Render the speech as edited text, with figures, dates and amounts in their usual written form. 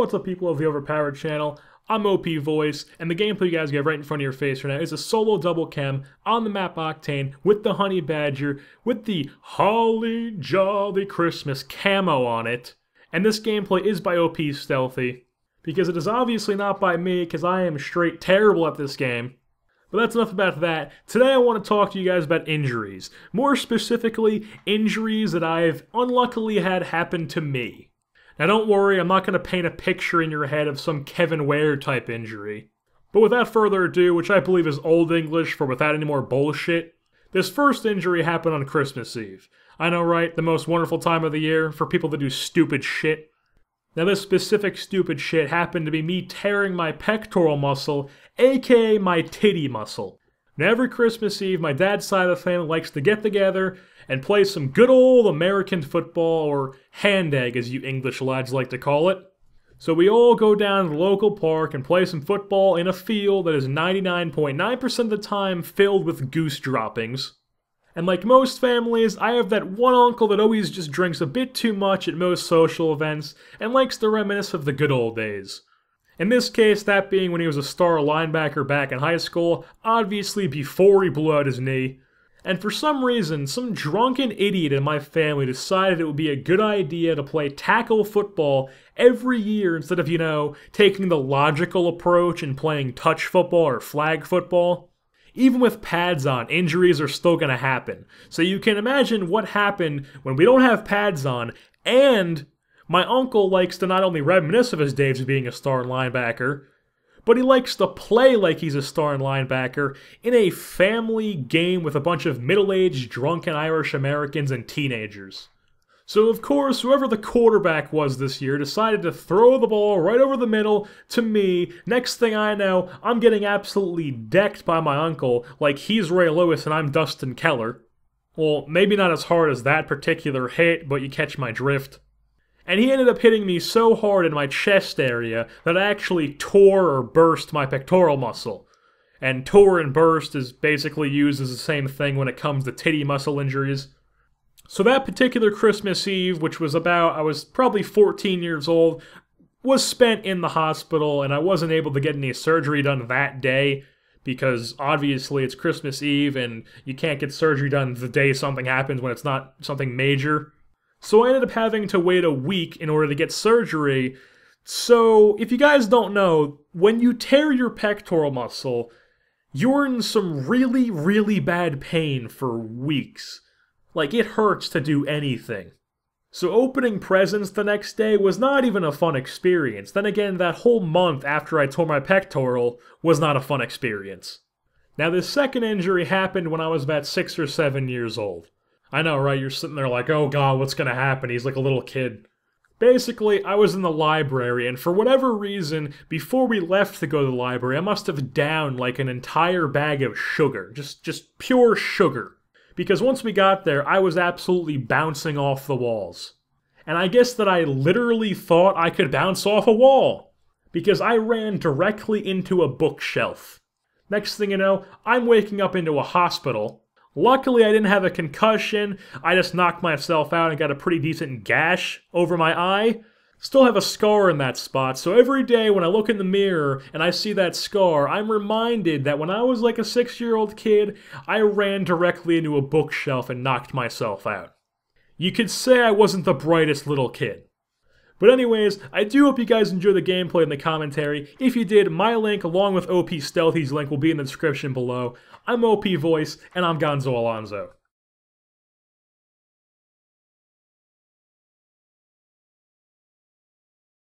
What's up, people of the Overpowered channel? I'm OP Voice, and the gameplay you guys get right in front of your face right now is a solo double KEM on the map OCTANE with the Honey Badger with the Holly Jolly Christmas camo on it. And this gameplay is by OP Stealthy, because it is obviously not by me, because I am straight terrible at this game. But that's enough about that. Today I want to talk to you guys about injuries. More specifically, injuries that I've unluckily had happen to me. Now don't worry, I'm not going to paint a picture in your head of some Kevin Ware type injury. But without further ado, which I believe is Old English for without any more bullshit, this first injury happened on Christmas Eve. I know, right? The most wonderful time of the year for people that do stupid shit. Now this specific stupid shit happened to be me tearing my pectoral muscle, aka my titty muscle. Now every Christmas Eve, my dad's side of the family likes to get together and play some good old American football, or hand egg as you English lads like to call it. So we all go down to the local park and play some football in a field that is 99.9% of the time filled with goose droppings. And like most families, I have that one uncle that always just drinks a bit too much at most social events and likes to reminisce of the good old days. In this case, that being when he was a star linebacker back in high school, obviously before he blew out his knee. And for some reason, some drunken idiot in my family decided it would be a good idea to play tackle football every year instead of, taking the logical approach and playing touch football or flag football. Even with pads on, injuries are still going to happen. So you can imagine what happened when we don't have pads on, and my uncle likes to not only reminisce of his days of being a star linebacker, but he likes to play like he's a star linebacker in a family game with a bunch of middle-aged, drunken Irish Americans and teenagers. So of course, whoever the quarterback was this year decided to throw the ball right over the middle to me. Next thing I know, I'm getting absolutely decked by my uncle like he's Ray Lewis and I'm Dustin Keller. Well, maybe not as hard as that particular hit, but you catch my drift. And he ended up hitting me so hard in my chest area that I actually tore or burst my pectoral muscle. And tore and burst is basically used as the same thing when it comes to titty muscle injuries. So that particular Christmas Eve, which was I was probably 14 years old, was spent in the hospital, and I wasn't able to get any surgery done that day, because obviously it's Christmas Eve, and you can't get surgery done the day something happens when it's not something major. So I ended up having to wait a week in order to get surgery. So, if you guys don't know, when you tear your pectoral muscle, you're in some really, really bad pain for weeks. Like, it hurts to do anything. So opening presents the next day was not even a fun experience. Then again, that whole month after I tore my pectoral was not a fun experience. Now, this second injury happened when I was about 6 or 7 years old. I know, right? You're sitting there like, oh god, what's gonna happen? He's like a little kid. Basically, I was in the library, and for whatever reason, before we left to go to the library, I must have downed like an entire bag of sugar. Just pure sugar. Because once we got there, I was absolutely bouncing off the walls. And I guess that I literally thought I could bounce off a wall. Because I ran directly into a bookshelf. Next thing you know, I'm waking up into a hospital. Luckily, I didn't have a concussion. I just knocked myself out and got a pretty decent gash over my eye. Still have a scar in that spot, so every day when I look in the mirror and I see that scar, I'm reminded that when I was like a 6-year-old kid, I ran directly into a bookshelf and knocked myself out. You could say I wasn't the brightest little kid. But anyways, I do hope you guys enjoy the gameplay and the commentary. If you did, my link along with OP Stealthy's link will be in the description below. I'm OP Voice, and I'm Gonzo Alonzo.